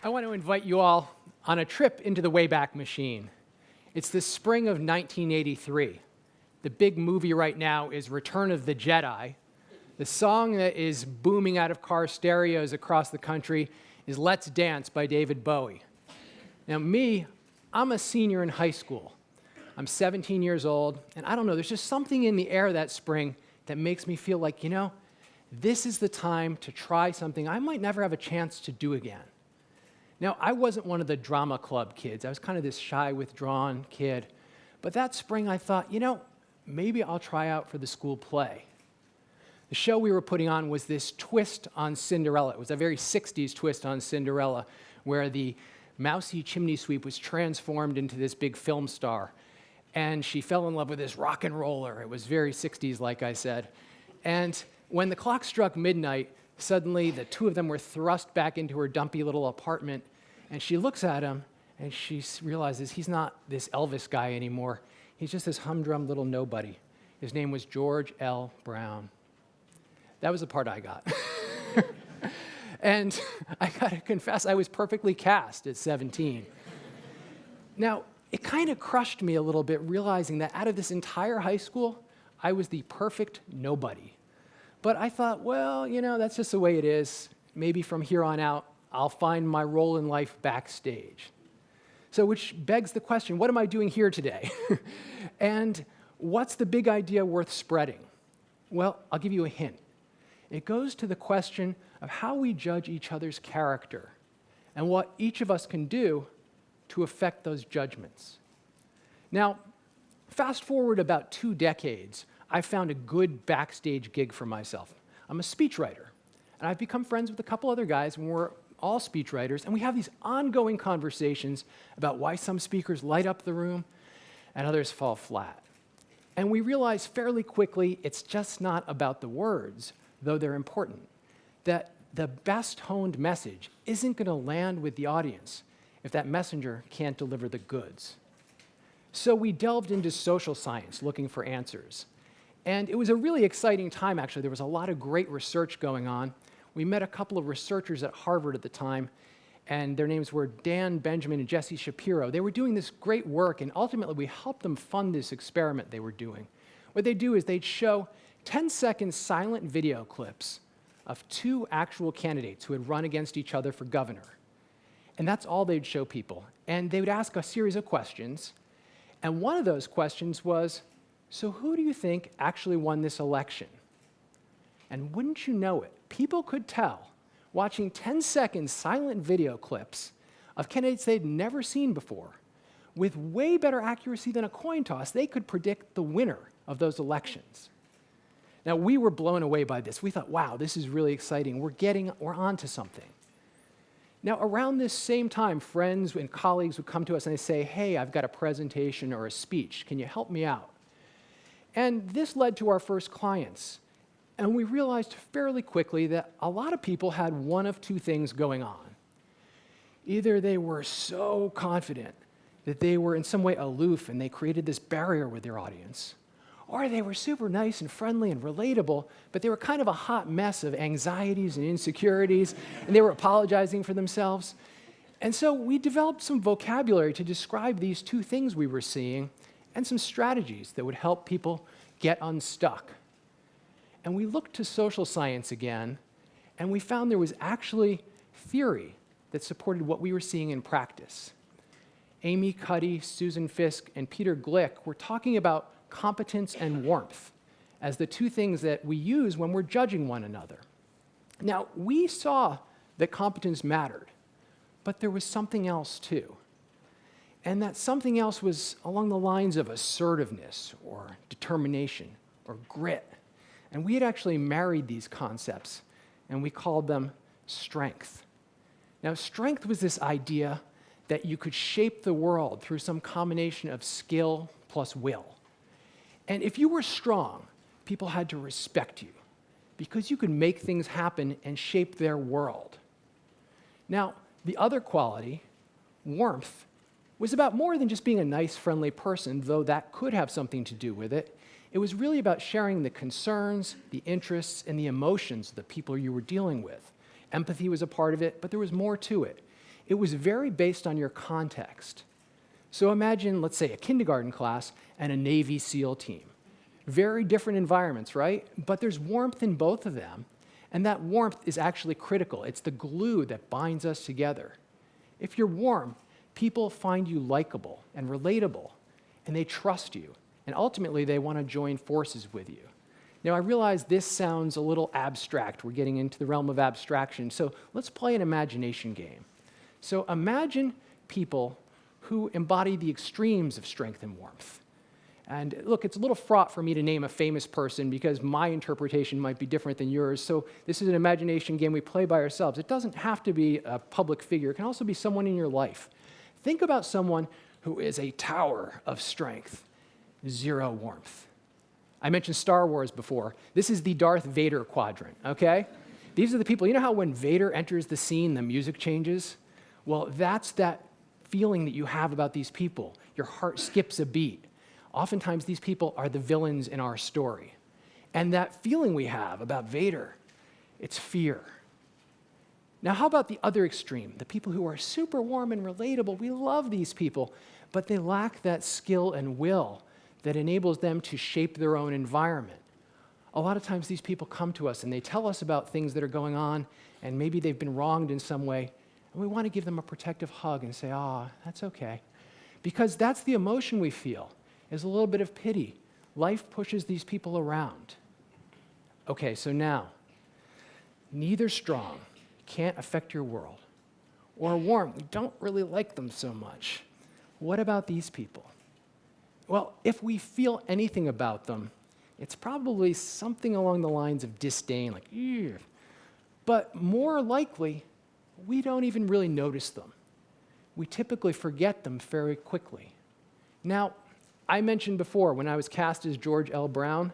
I want to invite you all on a trip into the Wayback Machine. It's the spring of 1983. The big movie right now is Return of the Jedi. The song that is booming out of car stereos across the country is Let's Dance by David Bowie. Now I'm a senior in high school. I'm 17 years old, and I don't know, there's just something in the air that spring that makes me feel like, this is the time to try something I might never have a chance to do again. Now, I wasn't one of the drama club kids. I was kind of this shy, withdrawn kid. But that spring, I thought, maybe I'll try out for the school play. The show we were putting on was this twist on Cinderella. It was a very 60s twist on Cinderella, where the mousy chimney sweep was transformed into this big film star. And she fell in love with this rock and roller. It was very 60s, like I said. And when the clock struck midnight, suddenly the two of them were thrust back into her dumpy little apartment. And she looks at him, and she realizes he's not this Elvis guy anymore. He's just this humdrum little nobody. His name was George L. Brown. That was the part I got. And I got to confess, I was perfectly cast at 17. Now, it kind of crushed me a little bit, realizing that out of this entire high school, I was the perfect nobody. But I thought, well, that's just the way it is. Maybe from here on out, I'll find my role in life backstage. So which begs the question, what am I doing here today? And what's the big idea worth spreading? Well, I'll give you a hint. It goes to the question of how we judge each other's character and what each of us can do to affect those judgments. Now, fast forward about 2 decades, I found a good backstage gig for myself. I'm a speechwriter, and I've become friends with a couple other guys, and we're all speechwriters, and we have these ongoing conversations about why some speakers light up the room and others fall flat. And we realize fairly quickly it's just not about the words, though they're important, that the best honed message isn't going to land with the audience if that messenger can't deliver the goods. So we delved into social science looking for answers. And it was a really exciting time, actually. There was a lot of great research going on. We met a couple of researchers at Harvard at the time, and their names were Dan Benjamin and Jesse Shapiro. They were doing this great work, and ultimately we helped them fund this experiment they were doing. What they'd do is they'd show 10-second silent video clips of 2 actual candidates who had run against each other for governor. And that's all they'd show people. And they would ask a series of questions, and one of those questions was, so who do you think actually won this election? And wouldn't you know it, people could tell, watching 10-second silent video clips of candidates they'd never seen before, with way better accuracy than a coin toss, they could predict the winner of those elections. Now, we were blown away by this. We thought, wow, this is really exciting. We're on to something. Now, around this same time, friends and colleagues would come to us and they'd say, hey, I've got a presentation or a speech. Can you help me out? And this led to our first clients. And we realized fairly quickly that a lot of people had one of 2 things going on. Either they were so confident that they were in some way aloof and they created this barrier with their audience, or they were super nice and friendly and relatable, but they were kind of a hot mess of anxieties and insecurities, and they were apologizing for themselves. And so we developed some vocabulary to describe these 2 things we were seeing and some strategies that would help people get unstuck. And we looked to social science again, and we found there was actually theory that supported what we were seeing in practice. Amy Cuddy, Susan Fisk, and Peter Glick were talking about competence and warmth as the 2 things that we use when we're judging one another. Now, we saw that competence mattered, but there was something else too. And that something else was along the lines of assertiveness or determination or grit. And we had actually married these concepts, and we called them strength. Now, strength was this idea that you could shape the world through some combination of skill plus will. And if you were strong, people had to respect you because you could make things happen and shape their world. Now, the other quality, warmth, was about more than just being a nice, friendly person, though that could have something to do with it. It was really about sharing the concerns, the interests, and the emotions of the people you were dealing with. Empathy was a part of it, but there was more to it. it was very based on your context. So imagine, let's say, a kindergarten class and a Navy SEAL team. Very different environments, right? But there's warmth in both of them, and that warmth is actually critical. It's the glue that binds us together. If you're warm, people find you likable and relatable, and they trust you, and ultimately they want to join forces with you. Now, I realize this sounds a little abstract. We're getting into the realm of abstraction, so let's play an imagination game. So imagine people who embody the extremes of strength and warmth. And look, it's a little fraught for me to name a famous person because my interpretation might be different than yours. So this is an imagination game we play by ourselves. It doesn't have to be a public figure. It can also be someone in your life. Think about someone who is a tower of strength, zero warmth. I mentioned Star Wars before. This is the Darth Vader quadrant, okay? These are the people, you know how when Vader enters the scene, the music changes? Well, that's that feeling that you have about these people. Your heart skips a beat. Oftentimes, these people are the villains in our story. And that feeling we have about Vader, it's fear. Now, how about the other extreme? The people who are super warm and relatable. We love these people, but they lack that skill and will that enables them to shape their own environment. A lot of times, these people come to us and they tell us about things that are going on, and maybe they've been wronged in some way, and we want to give them a protective hug and say, that's okay. Because that's the emotion we feel. Is a little bit of pity. Life pushes these people around. Okay, so now, neither strong, can't affect your world, or warm, we don't really like them so much. What about these people? Well, if we feel anything about them, it's probably something along the lines of disdain, like, ew. But more likely, we don't even really notice them. We typically forget them very quickly. Now, I mentioned before, when I was cast as George L. Brown,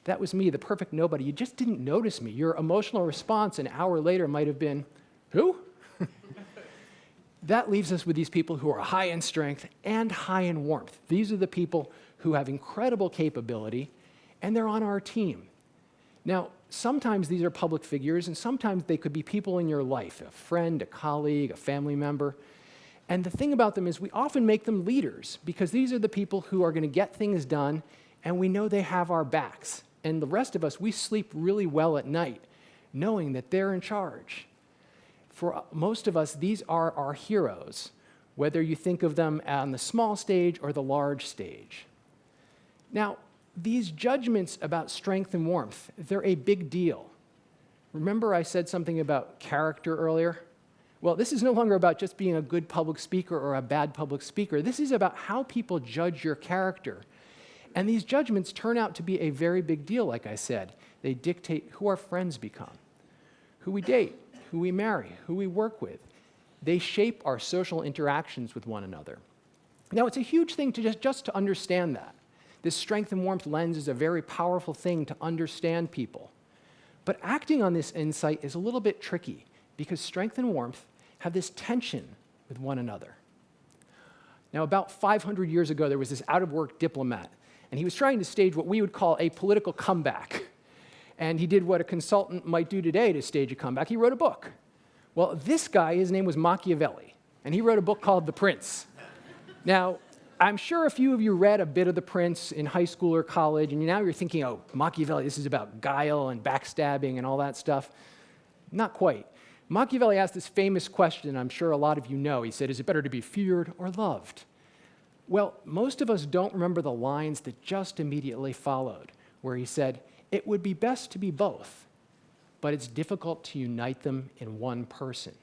that was me, the perfect nobody. You just didn't notice me. Your emotional response an hour later might have been, who? That leaves us with these people who are high in strength and high in warmth. These are the people who have incredible capability, and they're on our team. Now, sometimes these are public figures, and sometimes they could be people in your life, a friend, a colleague, a family member. And the thing about them is we often make them leaders because these are the people who are going to get things done, and we know they have our backs. And the rest of us, we sleep really well at night, knowing that they're in charge. For most of us, these are our heroes, whether you think of them on the small stage or the large stage. Now, these judgments about strength and warmth, they're a big deal. Remember I said something about character earlier? Well, this is no longer about just being a good public speaker or a bad public speaker. This is about how people judge your character. And these judgments turn out to be a very big deal, like I said. They dictate who our friends become, who we date, who we marry, who we work with. They shape our social interactions with one another. Now, it's a huge thing to just to understand that. This strength and warmth lens is a very powerful thing to understand people. But acting on this insight is a little bit tricky, because strength and warmth have this tension with one another. Now, about 500 years ago, there was this out-of-work diplomat, and he was trying to stage what we would call a political comeback. And he did what a consultant might do today to stage a comeback. He wrote a book. Well, this guy, his name was Machiavelli, and he wrote a book called The Prince. Now, I'm sure a few of you read a bit of The Prince in high school or college, and now you're thinking, oh, Machiavelli, this is about guile and backstabbing and all that stuff. Not quite. Machiavelli asked this famous question I'm sure a lot of you know. He said, is it better to be feared or loved? Well, most of us don't remember the lines that just immediately followed, where he said, it would be best to be both, but it's difficult to unite them in one person.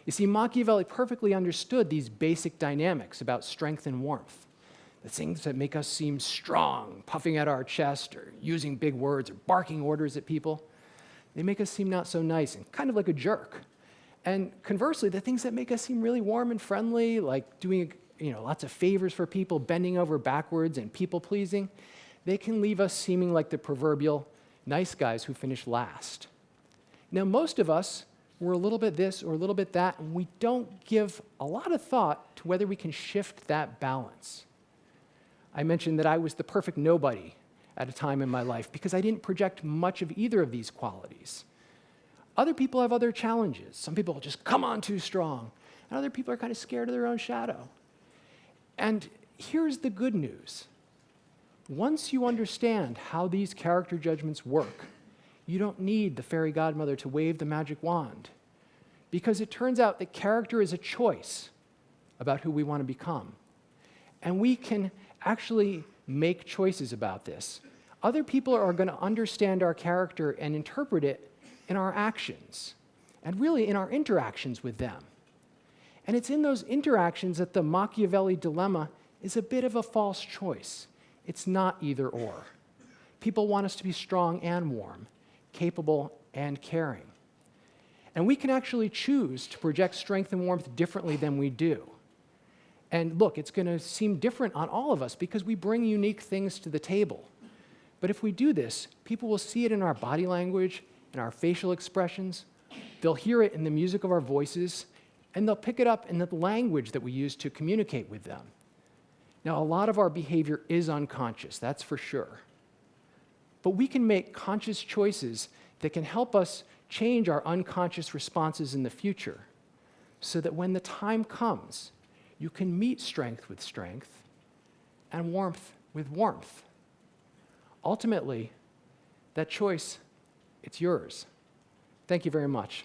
You see, Machiavelli perfectly understood these basic dynamics about strength and warmth, the things that make us seem strong, puffing out our chest or using big words or barking orders at people. They make us seem not so nice and kind of like a jerk. And conversely, the things that make us seem really warm and friendly, like doing lots of favors for people, bending over backwards and people-pleasing, they can leave us seeming like the proverbial nice guys who finish last. Now, most of us, we're a little bit this or a little bit that, and we don't give a lot of thought to whether we can shift that balance. I mentioned that I was the perfect nobody at a time in my life because I didn't project much of either of these qualities. Other people have other challenges. Some people just come on too strong. and other people are kind of scared of their own shadow. And here's the good news. Once you understand how these character judgments work, you don't need the fairy godmother to wave the magic wand, because it turns out that character is a choice about who we want to become. And we can actually make choices about this. Other people are going to understand our character and interpret it in our actions, and really in our interactions with them. And it's in those interactions that the Machiavelli dilemma is a bit of a false choice. It's not either or. People want us to be strong and warm, capable and caring. And we can actually choose to project strength and warmth differently than we do. And look, it's going to seem different on all of us because we bring unique things to the table. But if we do this, people will see it in our body language, in our facial expressions. They'll hear it in the music of our voices, and they'll pick it up in the language that we use to communicate with them. Now, a lot of our behavior is unconscious, that's for sure. But we can make conscious choices that can help us change our unconscious responses in the future, so that when the time comes, you can meet strength with strength and warmth with warmth. Ultimately, that choice, it's yours. Thank you very much.